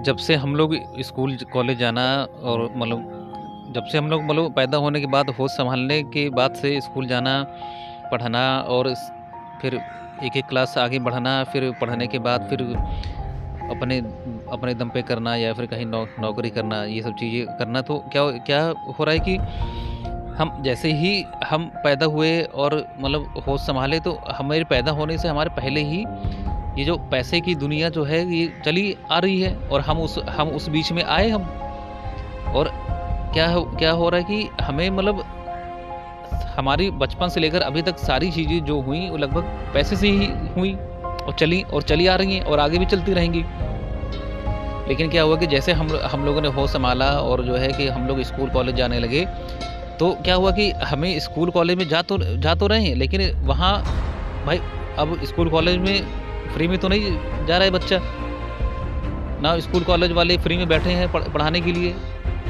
जब से हम लोग स्कूल कॉलेज जाना और जब से हम लोग पैदा होने के बाद होश संभालने के बाद से स्कूल जाना, पढ़ना और फिर एक-एक क्लास आगे बढ़ना, फिर पढ़ने के बाद फिर अपने अपने दम पे करना या फिर कहीं नौकरी करना, ये सब चीज़ें करना। तो क्या क्या हो रहा है कि हम जैसे ही हम पैदा हुए और होश संभाले, तो हमारे पैदा होने से हमारे पहले ही ये जो पैसे की दुनिया जो है ये चली आ रही है और हम उस बीच में आए हम। और क्या हो रहा है कि हमें हमारी बचपन से लेकर अभी तक सारी चीज़ें जो हुई वो लगभग पैसे से ही हुई और चली आ रही हैं और आगे भी चलती रहेंगी। लेकिन क्या हुआ कि जैसे हम लोगों ने होश संभाला और जो है कि हम लोग स्कूल कॉलेज जाने लगे, तो क्या हुआ कि हमें स्कूल कॉलेज में जा तो रहे हैं, लेकिन वहाँ भाई अब स्कूल कॉलेज में फ्री में तो नहीं जा रहा है बच्चा। ना स्कूल कॉलेज वाले फ्री में बैठे हैं पढ़ाने के लिए।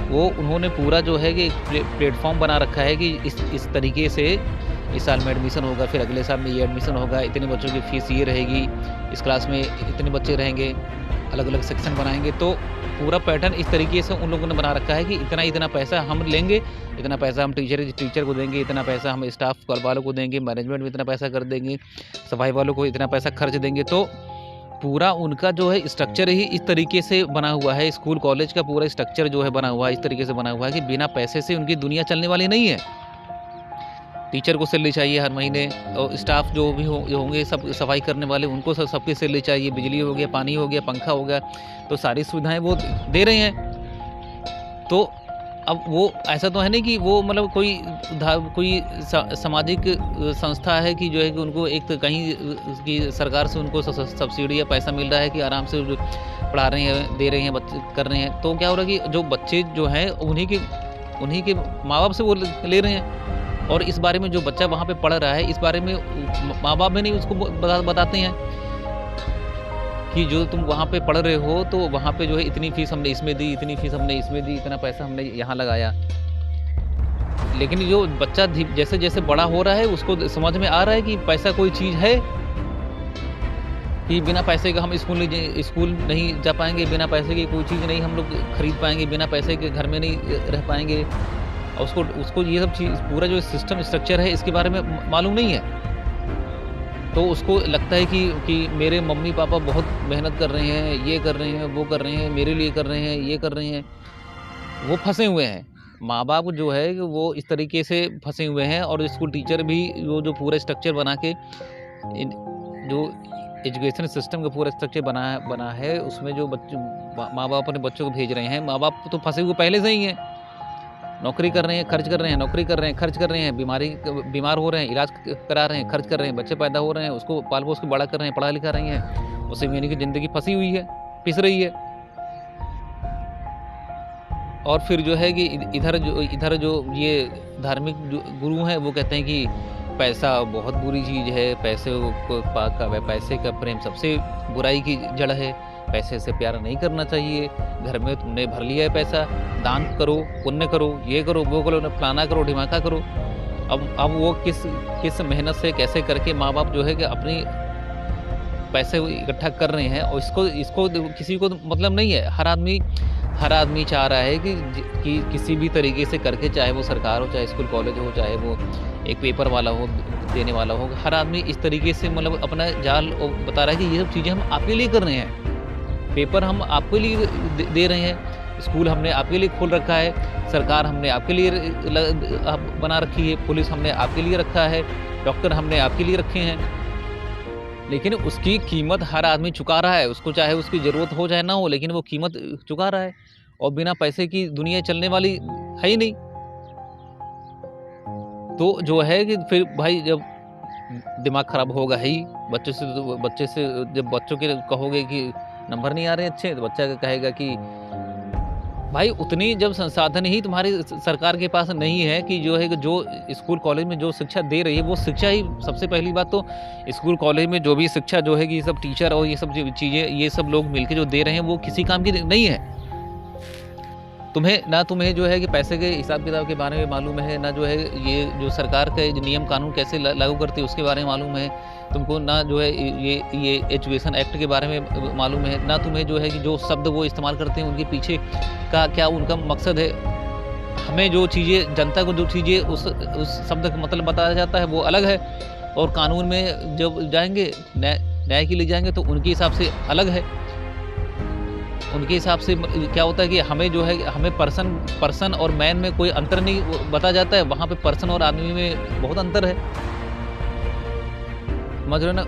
वो उन्होंने पूरा जो है कि प्लेटफ़ॉर्म बना रखा है कि इस तरीके से इस साल में एडमिशन होगा, फिर अगले साल में ये एडमिशन होगा, इतने बच्चों की फ़ीस ये रहेगी, इस क्लास में इतने बच्चे रहेंगे, अलग-अलग सेक्शन बनाएँगे। तो पूरा पैटर्न इस तरीके से उन लोगों ने बना रखा है कि इतना पैसा हम लेंगे, इतना पैसा हम टीचर को देंगे, इतना पैसा हम स्टाफ वालों को देंगे, मैनेजमेंट में इतना पैसा कर देंगे, सफाई वालों को इतना पैसा खर्च देंगे। तो पूरा उनका जो है स्ट्रक्चर ही इस तरीके से बना हुआ है, स्कूल कॉलेज का पूरा स्ट्रक्चर जो है बना हुआ है, इस तरीके से बना हुआ है कि बिना पैसे से उनकी दुनिया चलने वाली नहीं है। टीचर को सैलरी चाहिए हर महीने और स्टाफ जो भी होंगे सब सफाई करने वाले, उनको सबकी सैलरी चाहिए, बिजली हो गया, पानी हो गया, पंखा हो गया, तो सारी सुविधाएँ वो दे रहे हैं। तो अब वो ऐसा तो है नहीं कि वो कोई सामाजिक संस्था है कि जो है कि उनको एक तो कहीं की सरकार से उनको सब्सिडी या पैसा मिल रहा है कि आराम से जो पढ़ा रहे हैं, दे रहे हैं, बच्चे कर रहे हैं। तो क्या हो रहा है कि जो बच्चे जो हैं उन्हीं के माँ-बाप से वो ले रहे हैं। और इस बारे में जो बच्चा वहाँ पे पढ़ रहा है, इस बारे में माँ-बाप भी नहीं उसको बताते हैं कि जो तुम वहाँ पे पढ़ रहे हो, तो वहाँ पे जो है इतनी फ़ीस हमने इसमें दी, इतनी फ़ीस हमने इसमें दी, इतना पैसा हमने यहाँ लगाया। लेकिन जो बच्चा जैसे-जैसे बड़ा हो रहा है, उसको समझ में आ रहा है कि पैसा कोई चीज़ है, कि बिना पैसे का हम स्कूल नहीं जा पाएँगे, बिना पैसे की कोई चीज़ नहीं हम लोग खरीद पाएँगे, बिना पैसे के घर में नहीं रह पाएँगे। और उसको ये सब चीज़ पूरा जो सिस्टम स्ट्रक्चर है, इसके बारे में मालूम नहीं है। तो उसको लगता है कि मेरे मम्मी-पापा बहुत मेहनत कर रहे हैं, ये कर रहे हैं, वो कर रहे हैं, मेरे लिए कर रहे हैं, ये कर रहे हैं। वो फँसे हुए हैं। माँ-बाप जो है कि वो इस तरीके से फँसे हुए हैं और स्कूल टीचर भी वो जो पूरा स्ट्रक्चर बना के इन जो एजुकेशन सिस्टम का पूरा स्ट्रक्चर बना है, उसमें जो माँ-बाप अपने बच्चों को भेज रहे हैं, माँ-बाप तो फँसे हुए पहले से ही हैं। नौकरी कर रहे हैं, खर्च कर रहे हैं, नौकरी कर रहे हैं, खर्च कर रहे हैं, बीमार हो रहे हैं, इलाज करा रहे हैं, खर्च कर रहे हैं, बच्चे पैदा हो रहे हैं, उसको पाल-पोस के बड़ा कर रहे हैं, पढ़ा-लिखा रही हैं, उससे भी उनकी ज़िंदगी फँसी हुई है, पिस रही है। और फिर जो है कि इधर जो ये धार्मिक जो गुरु हैं, वो कहते हैं कि पैसा बहुत बुरी चीज़ है, पैसे का प्रेम सबसे बुराई की जड़ है, पैसे से प्यार नहीं करना चाहिए, घर में तुमने भर लिया है पैसा, दान करो, पुण्य करो, ये करो, वो करो, फलाना करो, ढिमाका करो। अब वो किस मेहनत से कैसे करके माँ-बाप जो है कि अपनी पैसे इकट्ठा कर रहे हैं और इसको किसी को मतलब नहीं है। हर आदमी चाह रहा है कि किसी भी तरीके से करके, चाहे वो सरकार हो, चाहे स्कूल कॉलेज हो, चाहे वो एक पेपर वाला हो, देने वाला हो, हर आदमी इस तरीके से अपना जाल बता रहा है कि ये सब चीज़ें हम आपके लिए कर रहे हैं। पेपर हम आपके लिए दे रहे हैं, स्कूल हमने आपके लिए खोल रखा है, सरकार हमने आपके लिए बना रखी है, पुलिस हमने आपके लिए रखा है, डॉक्टर हमने आपके लिए रखे हैं। लेकिन उसकी कीमत हर आदमी चुका रहा है, उसको चाहे उसकी ज़रूरत हो चाहे ना हो, लेकिन वो कीमत चुका रहा है और बिना पैसे की दुनिया चलने वाली है ही नहीं। तो जो है कि फिर भाई जब दिमाग ख़राब होगा ही, बच्चे से जब बच्चों के कहोगे कि नंबर नहीं आ रहे अच्छे, तो बच्चा कहेगा कि भाई उतनी जब संसाधन ही तुम्हारी सरकार के पास नहीं है कि जो है कि जो स्कूल कॉलेज में जो शिक्षा दे रही है, वो शिक्षा ही सबसे पहली बात तो स्कूल कॉलेज में जो भी शिक्षा जो है कि ये सब टीचर और ये सब चीज़ें ये सब लोग मिलके जो दे रहे हैं, वो किसी काम की नहीं है। तुम्हें जो है कि पैसे के हिसाब किताब के बारे में मालूम है, ना जो है ये जो सरकार के नियम कानून कैसे लागू करती है उसके बारे में मालूम है तुमको, ना जो है ये एजुकेशन एक्ट के बारे में मालूम है, ना तुम्हें जो है कि जो शब्द वो इस्तेमाल करते हैं उनके पीछे का क्या उनका मकसद है। हमें जो चीज़ें, जनता को जो चीज़ें उस शब्द का मतलब बताया जाता है वो अलग है, और कानून में जब जाएंगे न्याय के लिए जाएंगे तो उनके हिसाब से अलग है। उनके हिसाब से क्या होता है कि हमें जो है हमें पर्सन और मैन में कोई अंतर नहीं बताया जाता है, वहाँ पे पर्सन और आदमी में बहुत अंतर है। समझ रहे हो ना।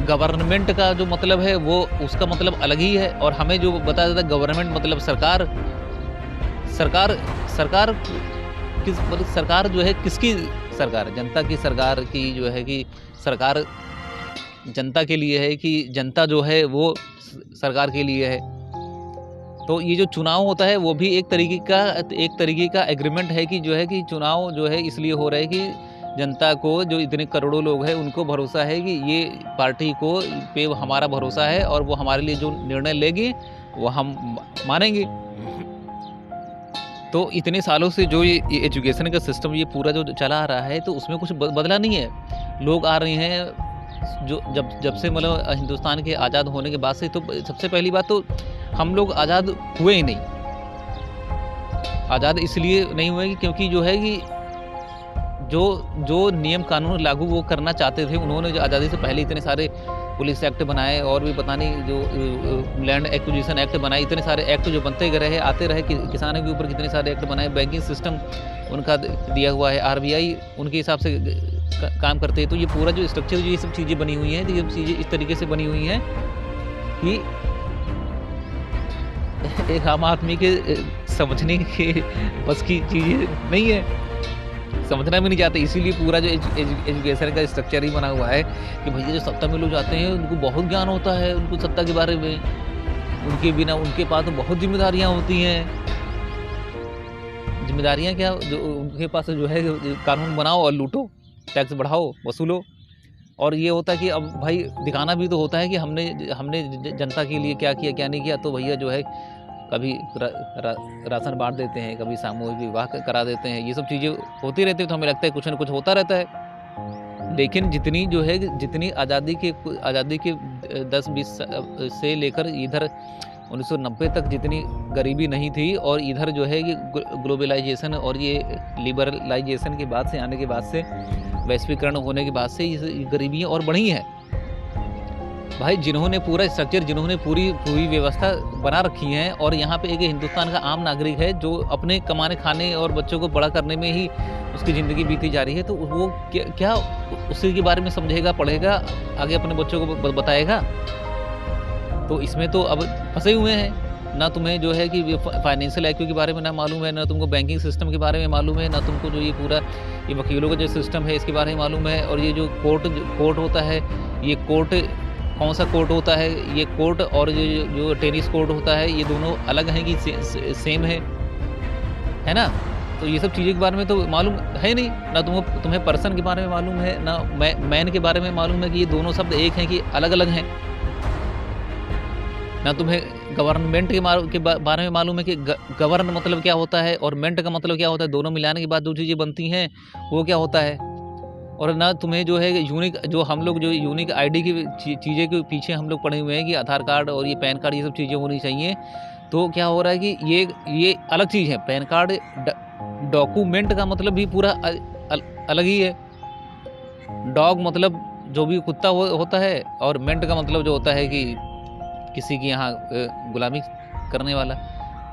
गवर्नमेंट का जो मतलब है वो उसका मतलब अलग ही है, और हमें जो बताया जाता है गवर्नमेंट मतलब सरकार मतलब सरकार जो है किसकी सरकार, जनता की सरकार की जो है कि सरकार जनता के लिए है कि जनता जो है वो सरकार के लिए है। तो ये जो चुनाव होता है वो भी एक तरीके का एग्रीमेंट है कि जो है कि चुनाव जो है इसलिए हो रहा है कि जनता को, जो इतने करोड़ों लोग हैं उनको भरोसा है कि ये पार्टी को पे हमारा भरोसा है और वो हमारे लिए जो निर्णय लेगी वो हम मानेंगे। तो इतने सालों से जो ये एजुकेशन का सिस्टम ये पूरा जो चला आ रहा है तो उसमें कुछ बदला नहीं है। लोग आ रहे हैं जो जब से मतलब हिंदुस्तान के आज़ाद होने के बाद से, तो सबसे पहली बात तो हम लोग आज़ाद हुए ही नहीं। आज़ाद इसलिए नहीं हुए क्योंकि जो है कि जो नियम कानून लागू वो करना चाहते थे, उन्होंने जो आज़ादी से पहले इतने सारे पुलिस एक्ट बनाए और भी पता नहीं जो लैंड एक्विजिशन एक्ट बनाए, इतने सारे एक्ट जो बनते रहे आते रहे, किसानों के ऊपर कितने सारे एक्ट बनाए, बैंकिंग सिस्टम उनका दिया हुआ है, आरबीआई उनके हिसाब से काम करते हैं। तो ये पूरा जो स्ट्रक्चर ये सब चीज़ें बनी हुई हैं, तो ये चीज़ें इस तरीके से बनी हुई हैं कि एक आम आदमी के समझने के बस की चीज़ें नहीं है, समझना भी नहीं चाहते। इसीलिए पूरा जो एजुकेशन का स्ट्रक्चर ही बना हुआ है कि भैया जो सत्ता में लोग जाते हैं उनको बहुत ज्ञान होता है, उनको सत्ता के बारे में, उनके बिना उनके पास तो बहुत जिम्मेदारियां होती हैं। जिम्मेदारियां क्या, जो उनके पास जो है कानून बनाओ और लूटो, टैक्स बढ़ाओ, वसूलो। और ये होता है कि अब भाई दिखाना भी तो होता है कि हमने जनता के लिए क्या किया क्या नहीं किया। तो भैया जो है कभी राशन बांट देते हैं, कभी सामूहिक विवाह करा देते हैं, ये सब चीज़ें होती रहती है। तो हमें लगता है कुछ न कुछ होता रहता है। लेकिन जितनी आज़ादी के 10-20 से लेकर इधर 1990 तक जितनी गरीबी नहीं थी, और इधर जो है कि ग्लोबलाइजेशन और ये लिबरलाइजेशन के बाद से, आने के बाद से, वैश्वीकरण होने के बाद से ये गरीबियाँ और बढ़ी हैं। भाई जिन्होंने पूरा स्ट्रक्चर, जिन्होंने पूरी व्यवस्था बना रखी है, और यहाँ पे एक हिंदुस्तान का आम नागरिक है जो अपने कमाने खाने और बच्चों को बड़ा करने में ही उसकी ज़िंदगी बीती जा रही है, तो वो क्या उसी के बारे में समझेगा, पढ़ेगा, आगे अपने बच्चों को बताएगा। तो इसमें तो अब फंसे हुए हैं। ना तुम्हें जो है कि फाइनेंशियल IQ के बारे में ना मालूम है, ना तुमको बैंकिंग सिस्टम के बारे में मालूम है, ना तुमको जो ये पूरा ये वकीलों का जो सिस्टम है इसके बारे में मालूम है। और ये जो कोर्ट होता है, ये कोर्ट कौन सा कोर्ट होता है, ये कोर्ट और जो टेनिस कोर्ट होता है, ये दोनों अलग हैं कि सेम है ना। तो ये सब चीज़ें के बारे में तो मालूम है नहीं। ना तुम्हें पर्सन के बारे में मालूम है, ना मैन के बारे में मालूम है कि ये दोनों शब्द एक हैं कि अलग अलग हैं। ना तुम्हें गवर्नमेंट के बारे में मालूम है कि गवर्न मतलब क्या होता है और मेंट का मतलब क्या होता है, दोनों मिलाने के बाद जो चीज़ें बनती हैं वो क्या होता है। और ना तुम्हें जो है यूनिक, जो हम लोग जो यूनिक आईडी की चीज़ें के पीछे हम लोग पढ़े हुए हैं कि आधार कार्ड और ये पैन कार्ड, ये सब चीज़ें होनी चाहिए। तो क्या हो रहा है कि ये अलग चीज़ है। पैन कार्ड डॉक्यूमेंट का मतलब भी पूरा अलग ही है। डॉग मतलब जो भी कुत्ता होता है, और मेंट का मतलब जो होता है कि किसी की यहाँ गुलामी करने वाला।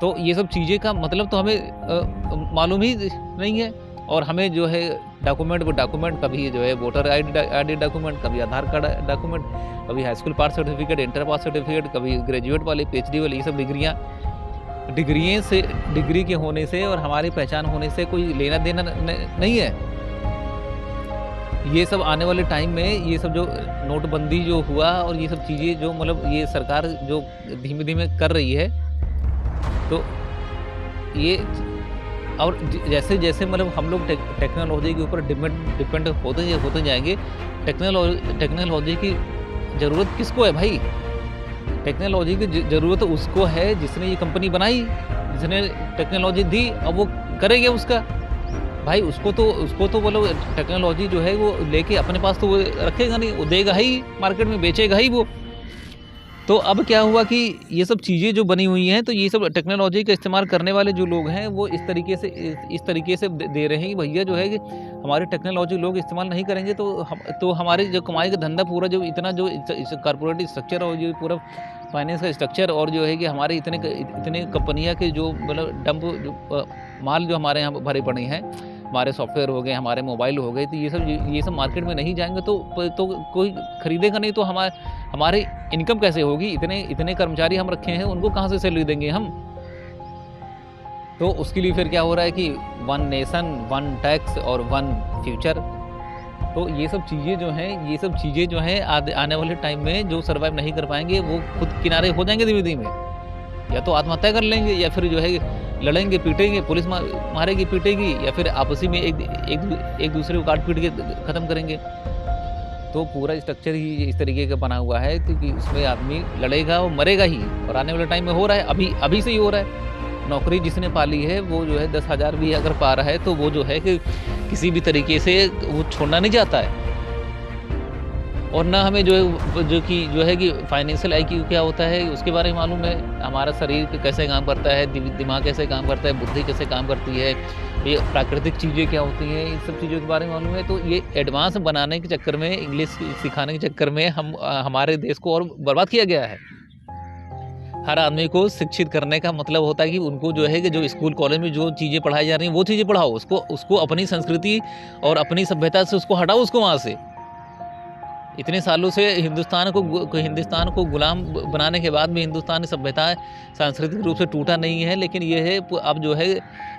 तो ये सब चीज़ें का मतलब तो हमें मालूम ही नहीं है। और हमें जो है डॉक्यूमेंट कभी जो है वोटर आईडी डॉक्यूमेंट, कभी आधार कार्ड डॉक्यूमेंट, कभी हाई स्कूल पास सर्टिफिकेट, इंटर पास सर्टिफिकेट, कभी ग्रेजुएट वाले, PhD वाले, ये सब डिग्री के होने से और हमारी पहचान होने से कोई लेना देना नहीं है। ये सब आने वाले टाइम में, ये सब जो नोटबंदी जो हुआ और ये सब चीज़ें जो मतलब ये सरकार जो धीमे धीमे कर रही है, तो ये और जैसे जैसे मतलब हम लोग टेक्नोलॉजी के ऊपर डिपेंड होते जाएंगे। टेक्नोलॉजी की ज़रूरत किसको है भाई? टेक्नोलॉजी की ज़रूरत उसको है जिसने ये कंपनी बनाई, जिसने टेक्नोलॉजी दी, अब वो करेगा उसका। भाई उसको तो बोलो टेक्नोलॉजी जो है वो लेके अपने पास तो वो रखेगा नहीं, वो देगा ही मार्केट में, बेचेगा ही वो। तो अब क्या हुआ कि ये सब चीज़ें जो बनी हुई हैं, तो ये सब टेक्नोलॉजी का इस्तेमाल करने वाले जो लोग हैं वो इस तरीके से दे रहे हैं कि भैया जो है कि हमारी टेक्नोलॉजी लोग इस्तेमाल नहीं करेंगे तो हमारे जो कमाई का धंधा पूरा जो इतना जो कॉर्पोरेट स्ट्रक्चर और जो पूरा फाइनेंस का स्ट्रक्चर और जो है कि हमारे इतने कंपनियां के जो मतलब डंप माल जो हमारे यहाँ भरे पड़े हैं, हमारे सॉफ्टवेयर हो गए, हमारे मोबाइल हो गए, तो ये सब मार्केट में नहीं जाएंगे तो कोई खरीदेगा नहीं, तो हमारे इनकम कैसे होगी? इतने कर्मचारी हम रखे हैं, उनको कहाँ से सैलरी देंगे हम? तो उसके लिए फिर क्या हो रहा है कि वन नेशन, वन टैक्स और वन फ्यूचर। तो ये सब चीज़ें जो हैं आने वाले टाइम में जो सर्वाइव नहीं कर पाएंगे वो खुद किनारे हो जाएंगे धीमे धीमे, या तो आत्महत्या कर लेंगे, या फिर जो है लड़ेंगे, पीटेंगे, पुलिस मारेगी, पीटेगी, या फिर आपसी में एक दूसरे को काट पीट के ख़त्म करेंगे। तो पूरा स्ट्रक्चर ही इस तरीके का बना हुआ है क्योंकि उसमें आदमी लड़ेगा और मरेगा ही, और आने वाले टाइम में हो रहा है, अभी से ही हो रहा है। नौकरी जिसने पाली है वो जो है 10,000 भी अगर पा रहा है तो वो जो है कि किसी भी तरीके से वो छोड़ना नहीं चाहता है। और ना हमें जो है कि फाइनेंशियल IQ क्या होता है उसके बारे में मालूम है, हमारा शरीर कैसे काम करता है, दिमाग कैसे काम करता है, बुद्धि कैसे काम करती है, ये प्राकृतिक चीज़ें क्या होती हैं, इन सब चीज़ों के बारे में मालूम है। तो ये एडवांस बनाने के चक्कर में, इंग्लिश सिखाने के चक्कर में हमारे देश को और बर्बाद किया गया है। हर आदमी को शिक्षित करने का मतलब होता है कि उनको जो है कि जो स्कूल कॉलेज में जो चीज़ें पढ़ाई जा रही हैं वो चीज़ें पढ़ाओ, उसको अपनी संस्कृति और अपनी सभ्यता से उसको हटाओ, उसको वहाँ से। इतने सालों से हिंदुस्तान को गुलाम बनाने के बाद भी हिंदुस्तान की सभ्यता सांस्कृतिक रूप से टूटा नहीं है, लेकिन ये है अब जो है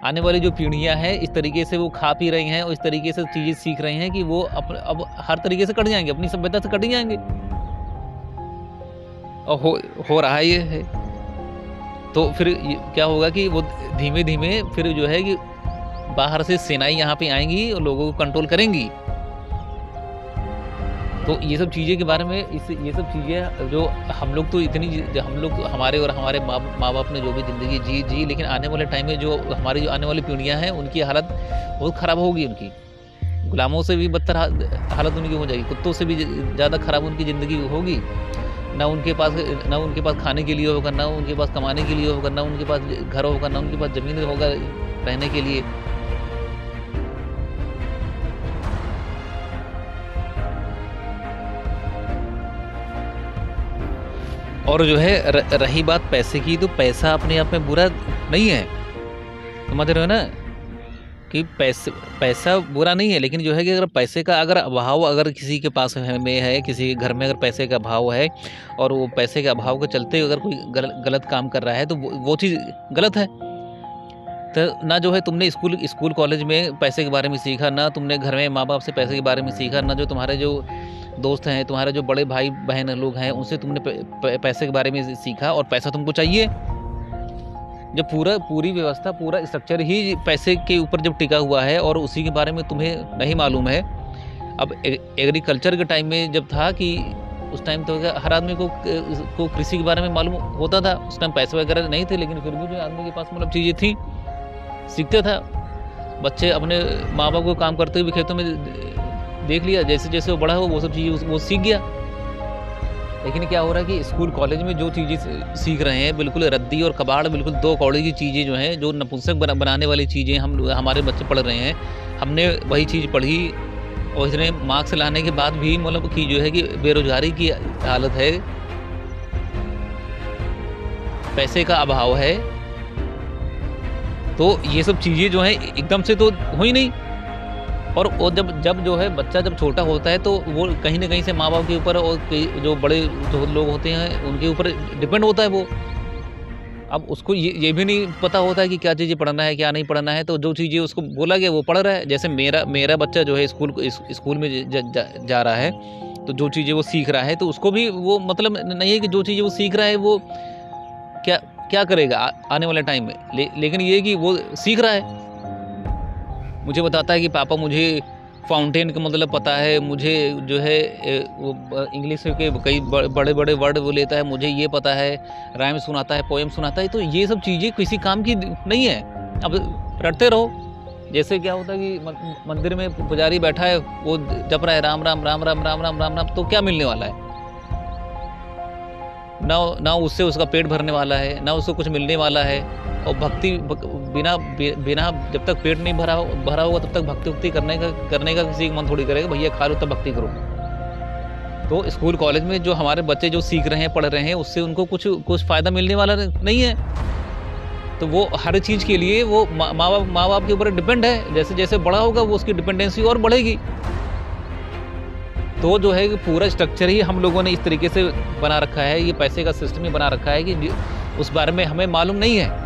आने वाली जो पीढ़ियां हैं इस तरीके से वो खा पी रही हैं और इस तरीके से चीज़ें सीख रही हैं कि वो अब हर तरीके से कट जाएंगे, अपनी सभ्यता से कट जाएंगे, और हो रहा ये है। तो फिर क्या होगा कि वो धीमे धीमे फिर जो है कि बाहर से सेनाएं यहाँ पे आएंगी और लोगों को कंट्रोल करेंगी। तो ये सब चीज़ें के बारे में ये सब चीज़ें जो हम लोग हमारे और हमारे माँ बाप ने जो भी ज़िंदगी जी, लेकिन आने वाले टाइम में जो हमारी जो आने वाली पीढ़ियाँ हैं उनकी हालत बहुत ख़राब होगी। उनकी गुलामों से भी बदतर हालत उनकी हो जाएगी, कुत्तों से भी ज़्यादा ख़राब उनकी ज़िंदगी होगी। ना उनके पास खाने के लिए होगा, ना उनके पास कमाने के लिए होगा, ना उनके पास घर होगा, ना उनके पास ज़मीन होगा रहने के लिए। और जो है रही बात पैसे की, तो पैसा अपने आप में बुरा नहीं है, समझ रहे हो ना कि पैसा बुरा नहीं है, लेकिन जो है कि अगर पैसे का अभाव अगर किसी के पास है, किसी के घर में अगर पैसे का अभाव है और वो पैसे के अभाव के चलते अगर कोई गलत काम कर रहा है तो वो चीज़ गलत है। तो ना जो है तुमने स्कूल कॉलेज में पैसे के बारे में सीखा, ना तुमने घर में माँ बाप से पैसे के बारे में सीखा, ना जो तुम्हारे जो दोस्त हैं, तुम्हारे जो बड़े भाई बहन लोग हैं उनसे तुमने पैसे के बारे में सीखा, और पैसा तुमको चाहिए। जब पूरी व्यवस्था, पूरा स्ट्रक्चर ही पैसे के ऊपर जब टिका हुआ है और उसी के बारे में तुम्हें नहीं मालूम है। अब एग्रीकल्चर के टाइम में जब था कि उस टाइम तो हर आदमी को कृषि के बारे में मालूम होता था, उस टाइम पैसे वगैरह नहीं थे, लेकिन फिर भी जो आदमी के पास मतलब चीज़ें थी, सीखते था। बच्चे अपने माँ बाप को काम करते हुए खेतों में देख लिया, जैसे जैसे वो बड़ा हो वो सब चीज़ें वो सीख गया। लेकिन क्या हो रहा है कि स्कूल कॉलेज में जो चीज़ें सीख रहे हैं बिल्कुल रद्दी और कबाड़, बिल्कुल दो कौड़ी की चीज़ें जो हैं, जो नपुंसक बनाने वाली चीज़ें हमारे बच्चे पढ़ रहे हैं। हमने वही चीज़ पढ़ी और इतने मार्क्स लाने के बाद भी मतलब कि जो है कि बेरोजगारी की हालत है, पैसे का अभाव है। तो ये सब चीज़ें जो हैं एकदम से तो हुई नहीं। और जब जो है बच्चा जब छोटा होता है तो वो कहीं ना कहीं से माँ बाप के ऊपर और जो बड़े जो लोग होते हैं उनके ऊपर डिपेंड होता है वो। अब उसको ये भी नहीं पता होता है कि क्या चीज़ें पढ़ना है क्या नहीं पढ़ना है, तो जो चीज़ें उसको बोला गया वो पढ़ रहा है। जैसे मेरा बच्चा जो है स्कूल में जा रहा है, तो जो चीज़ें वो सीख रहा है तो उसको भी वो मतलब नहीं है कि जो चीज़ें वो सीख रहा है वो क्या करेगा आने वाले टाइम में, लेकिन ये कि वो सीख रहा है। मुझे बताता है कि पापा मुझे फाउंटेन का मतलब पता है मुझे, जो है वो इंग्लिश के कई बड़े बड़े वर्ड वो लेता है, मुझे ये पता है, राइम सुनाता है, पोएम सुनाता है। तो ये सब चीज़ें किसी काम की नहीं है। अब रटते रहो। जैसे क्या होता है कि मंदिर में पुजारी बैठा है, वो जप रहा है राम राम राम राम राम राम राम राम, तो क्या मिलने वाला है? ना उससे उसका पेट भरने वाला है, ना उसको कुछ मिलने वाला है। और भक्ति बिना बिना जब तक पेट नहीं भरा होगा तब तक भक्ति करने का किसी का मन थोड़ी करेगा। भैया खा लो तब भक्ति करो। तो स्कूल कॉलेज में जो हमारे बच्चे जो सीख रहे हैं, पढ़ रहे हैं, उससे उनको कुछ फ़ायदा मिलने वाला नहीं है। तो वो हर चीज़ के लिए वो माँ बाप के ऊपर डिपेंड है। जैसे जैसे बड़ा होगा वो उसकी डिपेंडेंसी और बढ़ेगी। तो जो है कि पूरा स्ट्रक्चर ही हम लोगों ने इस तरीके से बना रखा है, ये पैसे का सिस्टम ही बना रखा है कि उस बारे में हमें मालूम नहीं है।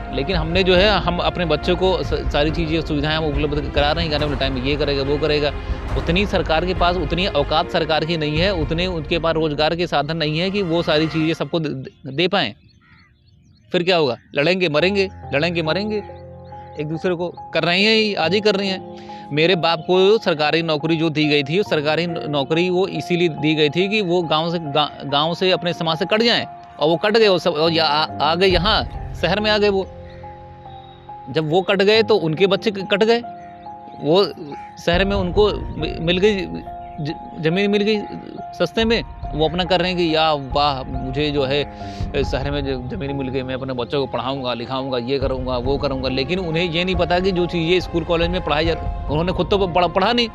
लेकिन हमने जो है हम अपने बच्चों को सारी चीज़ें सुविधाएं हम उपलब्ध करा रहे हैं। आने वाले टाइम में ये करेगा वो करेगा। उतनी सरकार के पास उतनी औकात सरकार की नहीं है, उतने उनके पास रोजगार के साधन नहीं है कि वो सारी चीज़ें सबको दे पाएँ। फिर क्या होगा? लड़ेंगे मरेंगे, लड़ेंगे मरेंगे, एक दूसरे को कर रहे हैं ही, आज ही कर रहे हैं। मेरे बाप को सरकारी नौकरी जो दी गई थी, सरकारी नौकरी वो इसीलिए दी गई थी कि वो गांव से अपने समाज से कट जाएं, और वो कट गए। वो सब और आ गए यहाँ शहर में आ गए। वो जब वो कट गए तो उनके बच्चे कट गए। वो शहर में उनको मिल गई ज़मीन, मिल गई सस्ते में। वो अपना कर रहे हैं कि या वाह मुझे जो है शहर में ज़मीन मिल गई, मैं अपने बच्चों को पढ़ाऊँगा लिखाऊँगा, ये करूँगा वो करूँगा। लेकिन उन्हें ये नहीं पता कि जो चीज़ें स्कूल कॉलेज में पढ़ाई उन्होंने खुद तो पढ़ा नहीं।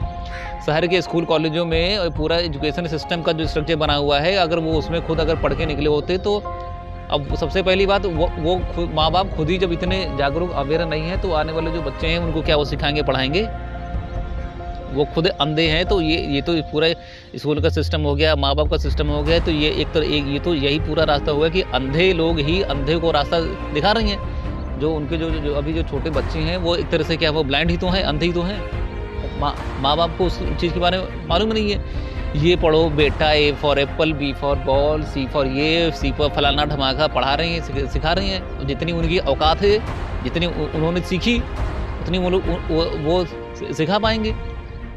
शहर के स्कूल कॉलेजों में पूरा एजुकेशन सिस्टम का जो स्ट्रक्चर बना हुआ है, अगर वो उसमें खुद अगर पढ़ के निकले होते तो अब सबसे पहली बात वो माँ बाप खुद ही जब इतने जागरूक अवेयर नहीं है, तो आने वाले जो बच्चे हैं उनको क्या वो सिखाएंगे पढ़ाएंगे? वो खुद अंधे हैं। तो ये तो पूरा स्कूल का सिस्टम हो गया, माँ बाप का सिस्टम हो गया। तो ये ये तो यही पूरा रास्ता होगा कि अंधे लोग ही अंधे को रास्ता दिखा रही हैं। जो उनके जो अभी जो छोटे बच्चे हैं वो एक तरह से क्या वो ब्लाइंड ही तो हैं, अंधे ही तो हैं। माँ बाप को उस चीज़ के बारे में मालूम नहीं है। ये पढ़ो बेटा, A for apple, B for ball, C for ये, सी फॉर फलाना ढमाका पढ़ा रही हैं, सिखा रही हैं। जितनी उनकी औकात है, जितनी उन्होंने सीखी, उतनी वो सिखा पाएंगे।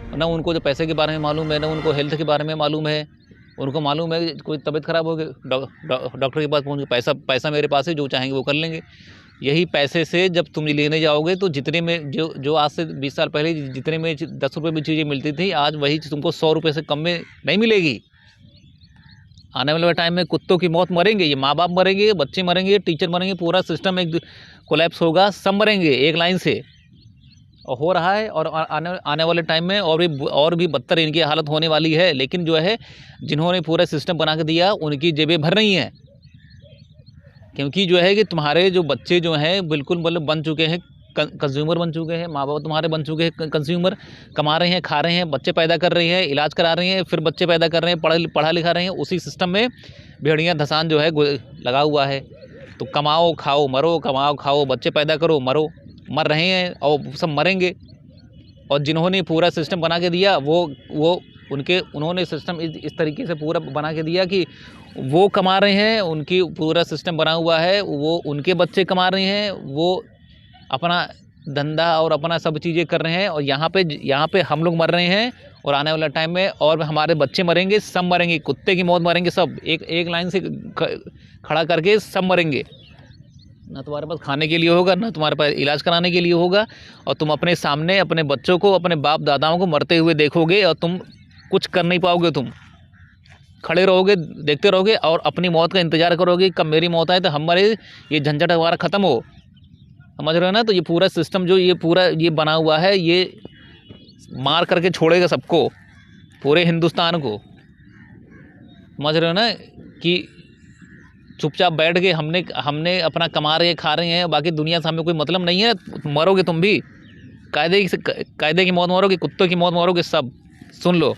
ना उनको जो पैसे के बारे में मालूम है, ना उनको हेल्थ के बारे में मालूम है। उनको मालूम है कोई तबीयत खराब हो गई डॉक्टर के पास पहुँच गए, पैसा मेरे पास है, जो चाहेंगे वो कर लेंगे। यही पैसे से जब तुम लेने जाओगे तो जितने में जो आज से 20 साल पहले जितने में 10 रुपये में चीज़ें मिलती थी, आज वही तुमको 100 रुपये से कम में नहीं मिलेगी। आने वाले टाइम में कुत्तों की मौत मरेंगे, ये माँ बाप मरेंगे, बच्चे मरेंगे, टीचर मरेंगे, पूरा सिस्टम एक कोलैप्स होगा, सब मरेंगे एक लाइन से। और हो रहा है, और आने वाले टाइम में और भी बदतर इनकी हालत होने वाली है। लेकिन जो है जिन्होंने पूरा सिस्टम बना के दिया उनकी जेबें भर रही हैं। क्योंकि जो है कि तुम्हारे जो बच्चे जो हैं बिल्कुल मतलब बन चुके हैं, कंज्यूमर बन चुके हैं। माँ बाप तुम्हारे बन चुके हैं कंज्यूमर, कमा रहे हैं, खा रहे हैं, बच्चे पैदा कर रहे हैं, इलाज करा रहे हैं, फिर बच्चे पैदा कर रहे हैं, पढ़ा लिखा रहे हैं। उसी सिस्टम में भेड़िया धसान जो है लगा हुआ है। तो कमाओ खाओ मरो, कमाओ खाओ, बच्चे पैदा करो मरो, मर रहे हैं और सब मरेंगे। और जिन्होंने पूरा सिस्टम बना के दिया वो उन्होंने सिस्टम इस तरीके से पूरा बना के दिया कि वो कमा रहे हैं, उनकी पूरा सिस्टम बना हुआ है, वो उनके बच्चे कमा रहे हैं, वो अपना धंधा और अपना सब चीज़ें कर रहे हैं। और यहाँ पे हम लोग मर रहे हैं, और आने वाला टाइम में और हमारे बच्चे मरेंगे, सब मरेंगे, कुत्ते की मौत मरेंगे, सब एक लाइन से खड़ा करके सब मरेंगे। ना तुम्हारे पास खाने के लिए होगा, ना तुम्हारे पास इलाज कराने के लिए होगा। और तुम अपने सामने अपने बच्चों को, अपने बाप दादाओं को मरते हुए देखोगे और तुम कुछ कर नहीं पाओगे। तुम खड़े रहोगे, देखते रहोगे और अपनी मौत का इंतज़ार करोगे, कब मेरी मौत आए तो हमारे ये झंझट हमारा ख़त्म हो। समझ रहे हो ना? तो ये पूरा सिस्टम जो ये बना हुआ है, ये मार करके छोड़ेगा सबको, पूरे हिंदुस्तान को। समझ रहे हो ना कि चुपचाप बैठ के हमने अपना कमा रहे हैं, खा रहे हैं, बाकी दुनिया से हमें कोई मतलब नहीं है। मरोगे तुम भी कायदे की मौत मरोगे, कुत्तों की मौत मरोगे, सब सुन लो।